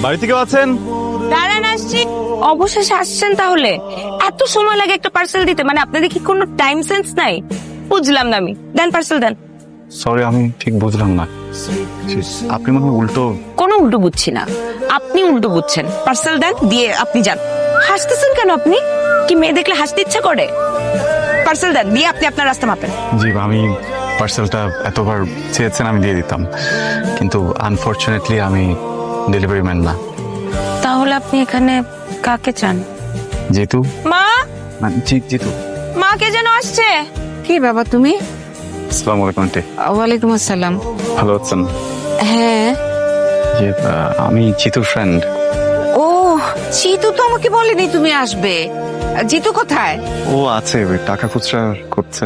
বাড়িতে কেউ আছেন? দাঁড়ান আসছি। অবশেষে আসছেন তাহলে? এত সময় লাগে একটা পার্সেল দিতে? মানে আপনাদের কি কোনো টাইম সেন্স নাই? বুঝলাম না আমি। দেন পার্সেল দেন। সরি, আমি ঠিক বুঝলাম না। আপনি মনে হয় উল্টো। কোনো উল্টো বুঝছি না, আপনি উল্টো বুঝছেন। পার্সেল দেন, দিয়ে আপনি যান। হাসতেছেন কেন আপনি? কি মেয়ে দেখলে হাসতে ইচ্ছা করে? পার্সেল দেন, দিয়ে আপনি আপনার রাস্তা মাপেন। জি, আমি পার্সেলটা এতবার চেয়েছেন আমি দিয়ে দিতাম, কিন্তু আনফরচুনেটলি আমি ডেলিভারি ম্যান না। তাহলে আপনি এখানে কাকে চান? জিতু। মা, জিতু। মা কে যেন আসছে। কি বাবা তুমি? আসসালামু আলাইকুম আন্টি। ওয়ালাইকুম আসসালাম। ভালো আছেন? হ্যাঁ। জি, আমি জিতুর ফ্রেন্ড। ও, জিতু তো আমাকে বলেনি তুমি আসবে। জিতু কোথায়? ও আছে, ওই টাকা খুচরা করছে।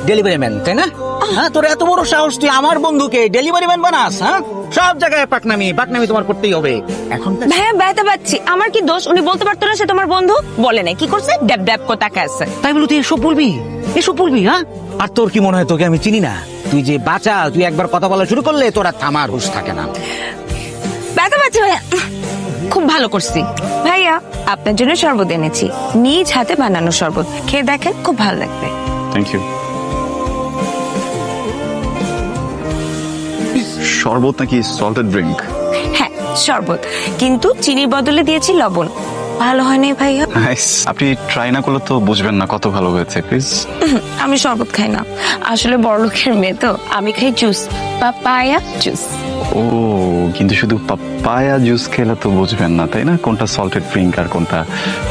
ডেলিভারি ম্যান, তাই না? হ্যাঁ, তোর এত বড় সাহস, তুই আমার বন্ধুকে ডেলিভারি ম্যান বানাস? হ্যাঁ, সব জায়গায় পাকনামি তোমার করতেই হবে এখন। ভাইয়া ব্যথা পাচ্ছি। আমার কি দোষ? উনি বলতে পারতো না সে তোমার বন্ধু? বলে নাই, কি করছে? ড্যাব ড্যাব করে তাকায় আছে। তাই বলে তুই এসব বলবি? হ্যাঁ, আর তোর কি মনে হয় তোকে আমি চিনি না? তুই যে বাচ্চা, তুই একবার কথা বলা শুরু করলে তোর আর থামার হুঁশ থাকে না। ব্যথা পাচ্ছি ভাইয়া। খুব ভালো করছি ভাইয়া, আপনার জন্য শরবত এনেছি, নিজ হাতে বানানো শরবত। খেয়ে দেখেন, খুব ভালো লাগবে। Thank you. শরবত নাকি সল্টেড ড্রিঙ্ক? হ্যাঁ, শরবত, কিন্তু চিনির বদলে দিয়েছি লবণ। ভালো হয়নি ভাইয়া? নাইস। আপনি ট্রাই না করলে তো বুঝবেন না কত ভালো হয়েছে। প্লিজ। আমি শরবত খাই না, আসলে বড়লোকের মেয়ে তো। আমি খাই জুস, পাপায়া জুস। ও, কিন্তু শুধু পাপায়া জুস খেলে তো বুঝবেন না, তাই না? কোনটা সল্টেড ড্রিঙ্ক আর কোনটা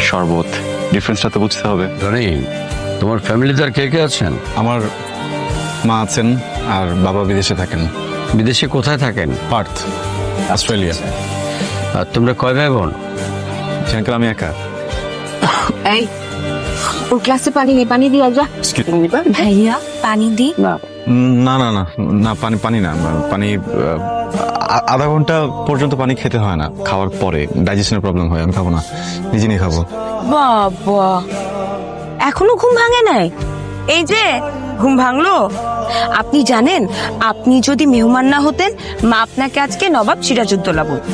শরবত, ডিফারেন্সটা তো বুঝতে হবে। রনি, তোমার ফ্যামিলিতে আর কে কে আছেন? আমার মা আছেন, আর বাবা বিদেশে থাকেন। বিদেশে কোথায় থাকেন? পার্থ, অস্ট্রেলিয়া। আর তোমরা কয় ভাই বোন? সেখানে আমি একা। এই, ওর ক্লাসে পানি দিয়ে যা। ভাইয়া পানি দি। না না না না, পানি না, পানি আধা ঘন্টা পর্যন্ত পানি খেতে হয় না। খাওয়ার পরে ডাইজেশনের প্রবলেম হয়, আমি খাবো না, নিজে নিয়ে খাবো। বাবা, এখনো ঘুম ভাঙে নাই? এই যে ঘুম ভাঙলো। আপনি জানেন, আপনি যদি মেহমান না হতেন, মা আপনাকে আজকে নবাব সিরাজউদ্দৌলা বলতো।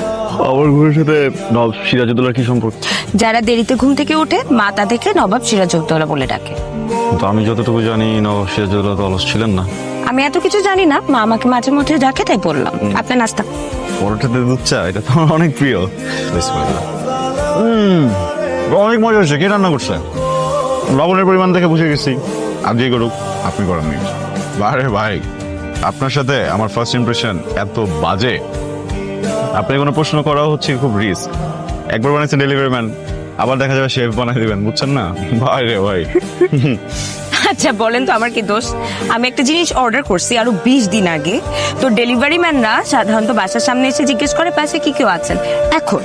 আমার ঘুমের সাথে নবাব সিরাজউদ্দৌলার কি সম্পর্ক? যারা দেরিতে ঘুম থেকে ওঠে, মা তাদেরকে নবাব সিরাজউদ্দৌলা বলে ডাকে। তো আমি যতটুকু জানি নবাব সিরাজউদ্দৌলা তো অলস ছিলেন না। আমি এত কিছু জানি না, মা আমাকে মাঝে মধ্যে ডাকে, তাই বললাম। আপনার নাস্তা। পরোটাতে দুধ চা, এটা তো আমার অনেক প্রিয়। অনেক মজা হচ্ছে। কে রান্না করছে? লবণের পরিমাণ দেখে বুঝে গেছি। আর যে করুক, আপনি করেননি। আরে ভাই, আপনার সাথে আমার ফার্স্ট ইমপ্রেশন এত বাজে। আপনি কোনো প্রশ্ন করা হচ্ছে খুব রিস্ক। একবার বানাইছেন ডেলিভারি ম্যান, আবার দেখা যাবে শেফ বানাই দিবেন, বুঝছেন না? ভাই রে ভাই। আচ্ছা বলেন তো, আমার কি দোষ? আমি একটা জিনিস অর্ডার করছি আরো 20 দিন আগে। তো ডেলিভারি ম্যানরা সাধারণত বাসার সামনে এসে জিজ্ঞেস করে বাসায় কি কেউ আছেন। এখন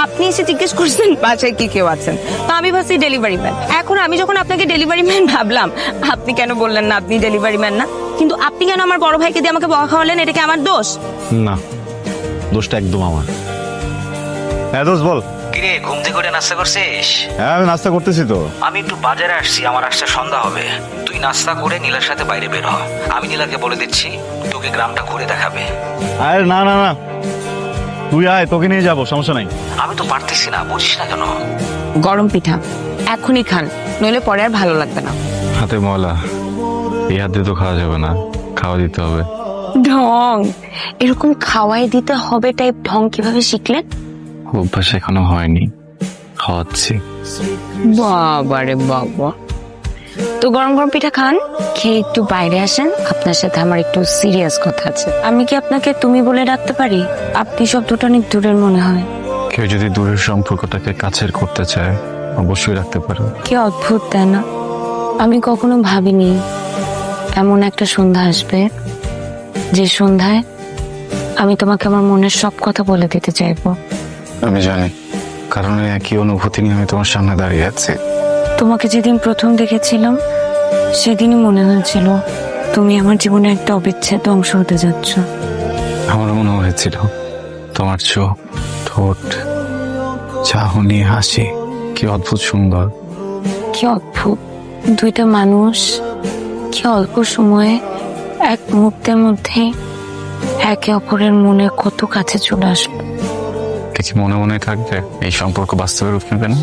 আপনি এসে জিজ্ঞেস করছেন বাসায় কি কেউ আছেন, তো আমি ভাবছি ডেলিভারি ম্যান। এখন আমি যখন আপনাকে ডেলিভারি ম্যান ভাবলাম, আপনি কেন বললেন না আপনি ডেলিভারি ম্যান না? কিন্তু আপনি কেন আমার বড় ভাইকে দিয়ে আমাকে বকা খাওয়ালেন? এটা কি আমার দোষ? না, দোষটা একদম আমার। হ্যাঁ দোষ, বল। কিরে, ঘুম থেকে উঠে নাস্তা করছিস? হ্যাঁ, আমি নাস্তা করতেছি তো। আমি একটু বাজারে আসছি, আমার আসতে সন্ধ্যা হবে। তুই নাস্তা করে নীলার সাথে বাইরে বের হ। আমি নীলাকে বলে দিচ্ছি তোকে গ্রামটা ঘুরে দেখাবে। আরে না না না, তুই আয়, তোকে নিয়ে যাবো, সমস্যা নাই। আমি তো পারতেছি না, বুঝিস না কেন? গরম পিঠা এখনই খান, নইলে পরে আর ভালো লাগবে না। হাতে ময়লা, এই হাত দিয়ে তো খাওয়া যাবে না, খাওয়া দিতে হবে। ঢং, এরকম খাওয়াই দিতে হবে টাইপ ঢং কিভাবে শিখলেন? অভ্যাস এখনো হয়নি, খাওয়াচ্ছি। বাবারে বাবা। তো গরম গরম পিঠা খান, খেয়ে একটু বাইরে আসেন। আপনার সাথে আমার একটু সিরিয়াস কথা আছে। আমি কি আপনাকে তুমি বলে ডাকতে পারি? আপনি শব্দটা অনেক দূরের মনে হয়। কেউ যদি দূরের সম্পর্কটাকে কাছের করতে চায়, অবশ্যই রাখতে পারে। কি অদ্ভুত, তাই না? আমি কখনো ভাবিনি এমন একটা সন্ধ্যা আসবে, যে সন্ধ্যায় আমি তোমাকে আমার মনের সব কথা বলে দিতে চাইবো। আমি জানি, কারণ এই একই অনুভূতি নিয়ে আমি তোমার সামনে দাঁড়িয়ে আছি। তোমাকে যেদিন প্রথম দেখেছিলাম, সেদিনই মনে হয়েছিল তুমি আমার জীবনের একটা অবিচ্ছেদ্য অংশ হতে যাচ্ছ। আমার মনে হয়েছিল তোমার চোখ, ঠোঁট, চাহনি, হাসি কি অদ্ভুত সুন্দর। কি অদ্ভুত, দুইটা মানুষ কি অল্প সময়ে এক মুহূর্তের মধ্যে একে অপরের মনে কত কাছে চলে আসলো। এটা কি মনে মনে থাকবে? এই সম্পর্ক বাস্তবে রূপ নেবে না?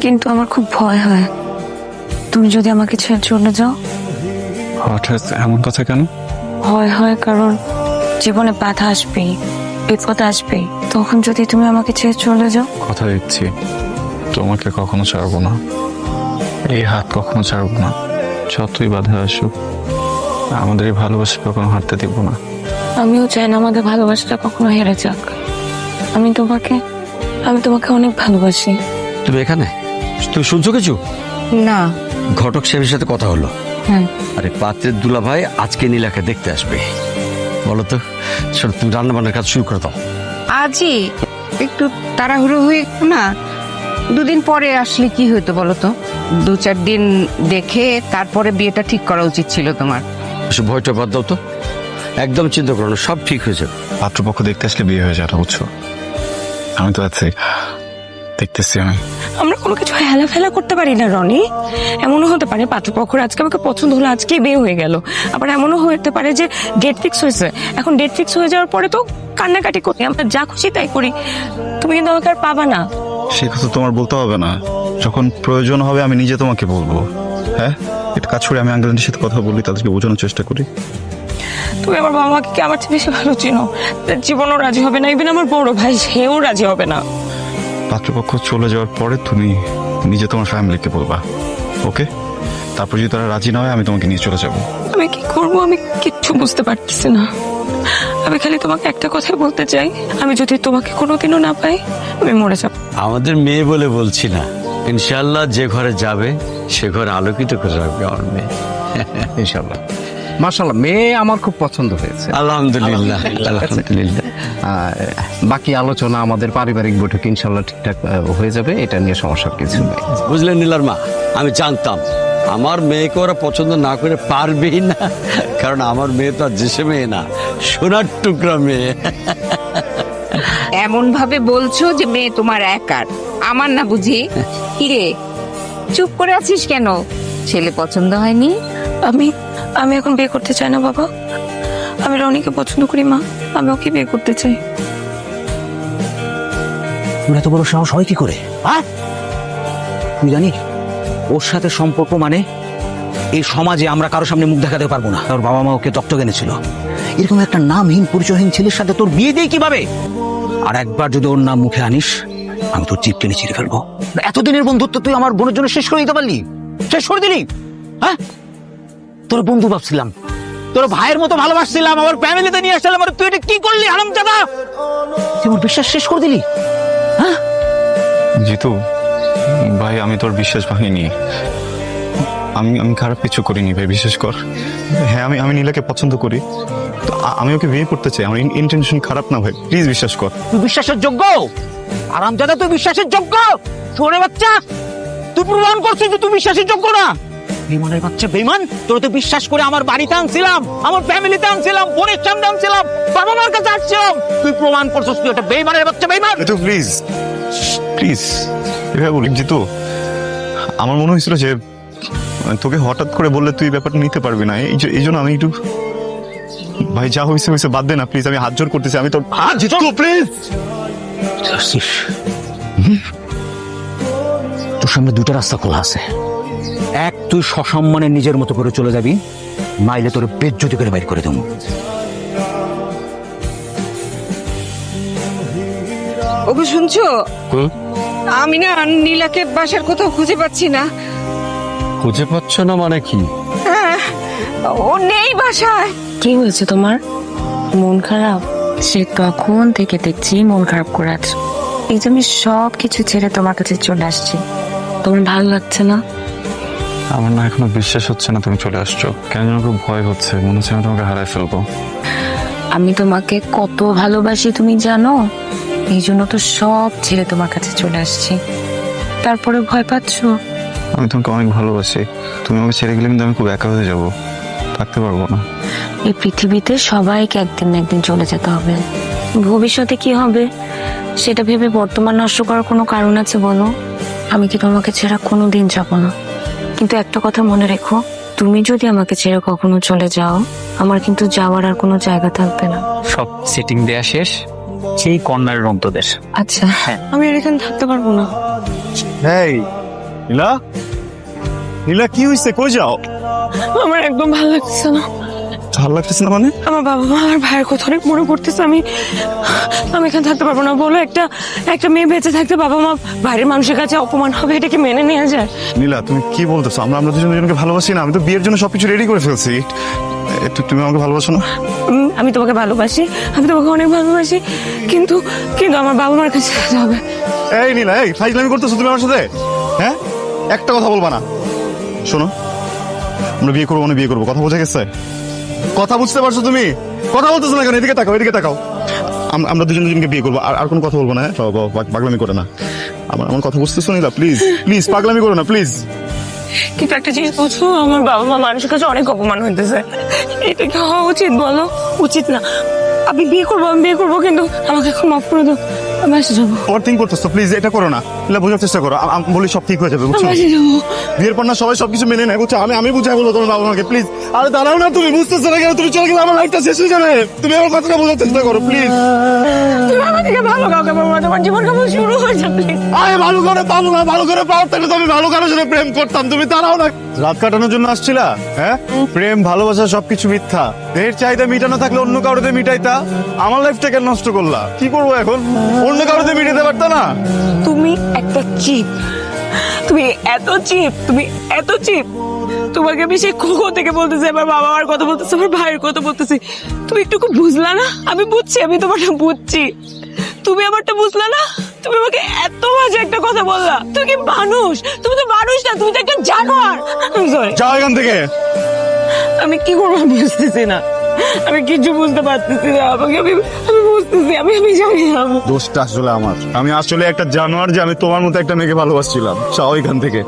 কিন্তু আমার খুব ভয় হয়, তুমি যদি আমাকে ছেড়ে চলে যাও। হঠাৎ এমন কথা কেন? ভয় হয় কারণ জীবনে বাধা আসবেই, বিপদ আসবেই, তখন যদি তুমি আমাকে ছেড়ে চলে যাও। কথা দিচ্ছি তোমাকে কখনো ছাড়বো না, এই হাত কখনো ছাড়বো না। যতই বাধা আসুক আমাদের এই ভালোবাসা কখনো হারতে দিব না। আমিও চাই না আমাদের ভালোবাসাটা কখনো হেরে যাক। আমি তোমাকে অনেক ভালোবাসি। তুমি এখানে? তুমি শুনছো কিছু? না। ঘটক সাহেবের সাথে কথা হলো। হ্যাঁ। আরে পাত্রের দুলা ভাই আজকে নীলাকে দেখতে আসবে। বলো তো, শোনো, তুমি রান্না বান্নার কাজ শুরু করে দাও। আজই একটু তাড়াহুড়ো হয়ে না, দুদিন পরে আসলে কি হতো বলো তো? 2-4 দিন দেখে তারপরে বিয়েটা ঠিক করা উচিত ছিল তোমার। এসব ভয়টা বাদ দাও তো, একদম চিন্তা করো না, সব ঠিক হয়ে যাবে। পাত্রপক্ষ দেখতে আসলে বিয়ে হয়ে যাওয়াটা, বুঝছো? আমি তো আছি, দেখতেছি আমি। আমরা কোনো কিছু হেলা ফেলা করতে পারি না রনি। এমনও হতে পারে পাত্রপক্ষর আজকে আমাকে পছন্দ হলো, আজকেই বিয়ে হয়ে গেল। আবার এমনও হতে পারে যে ডেট ফিক্স হয়েছে, এখন ডেট ফিক্স হয়ে যাওয়ার পরে তো কান্নাকাটি করি, আমরা যা খুশি তাই করি। তুমি কিন্তু আমাকে আর পাবা না। সে কথা তোমার বলতে হবে না, যখন প্রয়োজন হবে আমি নিজে তোমাকে বলবো। হ্যাঁ, এটা কাজ করে আমি আঙ্কেলের সাথে কথা বলি, তাদেরকে বোঝানোর চেষ্টা করি। তুমি আমার বাবা মাকে কি আমার চেয়ে বেশি ভালো চিনো? তার জীবনও রাজি হবে না, ইভেন আমার বড় ভাই সেও রাজি হবে না। পাত্রপক্ষ চলে যাওয়ার পরে তুমি নিজে তোমার ফ্যামিলিকে বলবা, ওকে? তারপর যদি তারা রাজি না হয় আমি তোমাকে নিয়ে চলে যাবো। আমি কি করবো আমি কিচ্ছু বুঝতে পারতেছি না। আমি খালি তোমাকে একটা কথাই বলতে চাই, আমি যদি তোমাকে কোনোদিনও না পাই আমি মরে যাব। আমাদের মেয়ে বলে বলছি না, ইনশাল্লাহ যে ঘরে যাবে সে ঘরে আলোকিত করে রাখবে আমার মেয়ে। ইনশাল্লাহ। মাশাআল্লাহ, মেয়ে আমার খুব পছন্দ হয়েছে। আলহামদুলিল্লাহ, আলহামদুলিল্লাহ। বাকি আলোচনা আমাদের পারিবারিক বৈঠকে ইনশাল্লাহ ঠিকঠাক হয়ে যাবে, এটা নিয়ে সমস্যার কিছু নেই। বুঝলেন নীলার মা, আমি জানতাম আমার মেয়েকে ওরা পছন্দ না করে পারবেই না, কারণ আমার মেয়ে তো আর দেশে মেয়ে না, সোনার টুকরা মেয়ে। এমন ভাবে বলছো যে মেয়ে তোমার একার, আমার না বুঝি? কিরে চুপ করে আছিস কেন? ছেলে পছন্দ হয়নি? আমি এখন বিয়ে করতে চাই না বাবা। আমি রনিকে পছন্দ করি মা, আমি ওকে বিয়ে করতে চাই। তোর এত বড় সাহস হয় কি করে? হ্যাঁ, তুই জানিস ওর সাথে সম্পর্ক মানে এই সমাজে আমরা কারো সামনে মুখ দেখাতে পারবো না। তোর বাবা মা ওকে দত্তক এনেছিল, এরকম একটা নামহীন পরিচয়হীন ছেলের সাথে তোর বিয়ে দিয়ে কিভাবে? আর একবার যদি ওর নাম মুখে আনিস আমি তোর জিভ টেনে ছিঁড়ে ফেলবো। এতদিনের বন্ধুত্ব তুই আমার বোনের জন্য শেষ করে দিতে পারলি, শেষ করে দিলি। হ্যাঁ, তোর বন্ধু ভাবছিলাম, তোর ভাইয়ের মতো ভালোবাসছিলাম, আমার ফ্যামিলিতে নিয়ে আসলাম, আর তুই এটা কি করলি হারামজাদা? তুই আমার বিশ্বাস শেষ করে দিলি। হ্যাঁ জিতু ভাই, আমি তোর বিশ্বাস ভাঙিনি, আমি খারাপ কিছু করিনি ভাই, বিশ্বাস কর। হ্যাঁ, আমি নীলাকে পছন্দ করি, তো আমি ওকে বিয়ে করতে চাই, আমার ইন্টেনশন খারাপ না ভাই, প্লিজ বিশ্বাস কর। তুই বিশ্বাসের যোগ্য? আরামজাদা তুই বিশ্বাসের যোগ্য? ছোড়ে বাচ্চা, তুই প্রমাণ করছিস যে তুই বিশ্বাসের যোগ্য না। বেইমানের বাচ্চা বেইমান, তোর তো বিশ্বাস করে আমার বাড়িতে আনছিলাম, আমার ফ্যামিলিতে আনছিলাম, বোনের সামনে আনছিলাম, বাবা মার কাছে আসছিলাম, তুই প্রমাণ করছিস তুই একটা বেইমানের বাচ্চা, বেইমান। জিতু প্লিজ, প্লিজ এভাবে বলি। জিতু, আমার মনে হয়েছিল যে তোকে হঠাৎ করে বললে তুই ব্যাপারটা নিতে পারবি না, এই জন্য আমি একটু। ভাই যা হয়েছে হয়েছে, বাদ দে না প্লিজ, আমি হাত জোর করতেছি, আমি তোর। জিতু প্লিজ। তোর সামনে দুটো রাস্তা খোলা আছে, এক তুই সসম্মানে নিজের মতো করে চলে যাবি, নাইলে তোর বেজ্জতি করে বাইর করে দেবো। ওগো শুনছো? আমি না নীলাকে বাসার কোথাও খুঁজে পাচ্ছি না। খুঁজে পাচ্ছ না মানে কি? হ্যাঁ, ও নেই বাসায়। কি হয়েছে তোমার? মন খারাপ? সে তখন থেকে দেখছি মন খারাপ করে আছো। এই যে আমি সব কিছু ছেড়ে তোমার কাছে চলে আসছি, তোমার ভালো লাগছে না? আমার না এখনো বিশ্বাস হচ্ছে না তুমি চলে আসছো, কেন যেন খুব ভয় হচ্ছে, মনে হচ্ছে আমি তোমাকে হারায় ফেলবো। আমি তোমাকে কত ভালোবাসি তুমি জানো, এই জন্য তো সব ছেড়ে তোমার কাছে চলে আসছি। তারপরে ভয় পাচ্ছো? আমি তোমাকে অনেক ভালোবাসি, তুমি আমাকে ছেড়ে গেলে কিন্তু আমি খুব একা হয়ে যাবো, থাকতে পারবো না। এই পৃথিবীতে সবাইকে একদিন না একদিন চলে যেতে হবে, ভবিষ্যতে কি হবে সেটা ভেবে বর্তমান নষ্ট করার কোনো কারণ আছে বলো? আমি কি তোমাকে ছেড়ে কোনোদিন যাব না, কিন্তু একটা কথা মনে রেখো, তুমি যদি আমাকে ছেড়ে কখনো চলে যাও আমার কিন্তু যাওয়ার আর কোনো জায়গা থাকবে না। সব সেটিং দেয়া শেষ, সেই কর্নারের অন্তদেশ। আচ্ছা আমি আর এখানে থাকতে পারবো না। এই নীলা, নীলা কি হয়েছে? কই যাও? আমার একদম ভালো লাগছে না। ভালো লাগতেছে না মানে? আমার বাবা মা আর ভাইয়ের কথা অনেক মনে পড়তেছে। আমি এখানে থাকতে পারবো না। বলো, একটা মেয়ে বেঁচে থাকতে বাবা মা বাইরের মানুষের কাছে অপমান হবে, এটা কি মেনে নেওয়া যায়? নীলা তুমি কি বলতেছো? আমরা দুজনকে ভালোবাসি না? আমি তো বিয়ের জন্য সবকিছু রেডি করে ফেলছি। তুমি আমাকে ভালোবাসো না? আমি তোমাকে ভালোবাসি, আমি তোমাকে অনেক ভালোবাসি, কিন্তু আমার বাবা মার কাছে যেতে হবে। এই নীলা, এই ফাইজলামি করতেছো তুমি আমার সাথে? হ্যাঁ, একটা কথা বলবা না। শোনো, আমরা বিয়ে করবো মানে বিয়ে করবো, কথা বোঝা গেছে? কথা বুঝতে পারছো তুমি? কথা বলতেছো না কেন? এদিকে তাকাও, এদিকে তাকাও। আমরা দুজনকে বিয়ে করবো, আর কোনো কথা বলবো না। হ্যাঁ, পাগলামি করে না। আমার কথা বুঝতেছো নীলা? প্লিজ প্লিজ পাগলামি করো না প্লিজ। কিন্তু একটা জিনিস বুঝছো, আমার বাবা মা মানুষের কাছে অনেক অপমান হইতেছে। এটা কি হওয়া উচিত বলো? উচিত না। আমি বিয়ে করবো, কিন্তু আমাকে এখন মাফ করে দাও। আমি এসে যাবো। ওভার থিঙ্ক করতেছো, প্লিজ এটা করো না। নীলা, বোঝার চেষ্টা করো। আমি বলি সব ঠিক হয়ে যাবে, বুঝছো? আমি এসে যাবো। বিয়ের পর না সবাই সবকিছু মেনে নেয়, বুঝছো? আমি বুঝাই বলবো তোমার বাবা মাকে, প্লিজ। আরে দাঁড়াও না, তুমি বুঝতেছো না কেন? তুমি চলে গেলে আমার লাইফটা শেষ হয়ে যাবে। তুমি আমার কথাটা বোঝার চেষ্টা করো, প্লিজ। তুমি আমার থেকে ভালো কাউকে পাবো না, তোমার জীবন কেমন শুরু হয়ে যাবে। আরে ভালো করে পাবো না, ভালো করে পাওয়ার থাকলে তো আমি ভালো কারোর সাথে প্রেম করতাম। তুমি দাঁড়াও না। রাত কাটানোর জন্য আসছিলা? হ্যাঁ, প্রেম ভালোবাসা সবকিছু মিথ্যা। দেহের চাহিদা মিটানো থাকলে অন্য কারোতে মিটাইতা। আমার লাইফটা কেন নষ্ট করলা? কি করবো এখন? অন্য কারোতে মিটাতে পারতা না? তুমি একটা চিপ, তুমি এত চিপ। তোমাকে আমি সেই কখন থেকে বলতেছি, আমার বাবা মার কথা বলতেছি, আমার ভাইয়ের কথা বলতেছি। তুমি একটু বুঝলা না? আমি বুঝছি, আমি তোমারটা বুঝছি। তুমি আমারটা বুঝলা না? তুমি আমাকে এত বাজে একটা কথা বললা। তুমি কি মানুষ? তুমি তো মানুষ না, তুমি তো একটা জানোয়ার। সরি, যাও এখান থেকে। আমি কি করবো বুঝতেছি না। আমি কিছু বুঝতে পারতেছি না। আমি বুঝতেছি, আমি জানি না। দোষটা আসলে আমার। আমি আসলে একটা জানোয়ার যে আমি তোমার মতো একটা মেয়েকে ভালোবাসছিলাম। যাও এখান থেকে।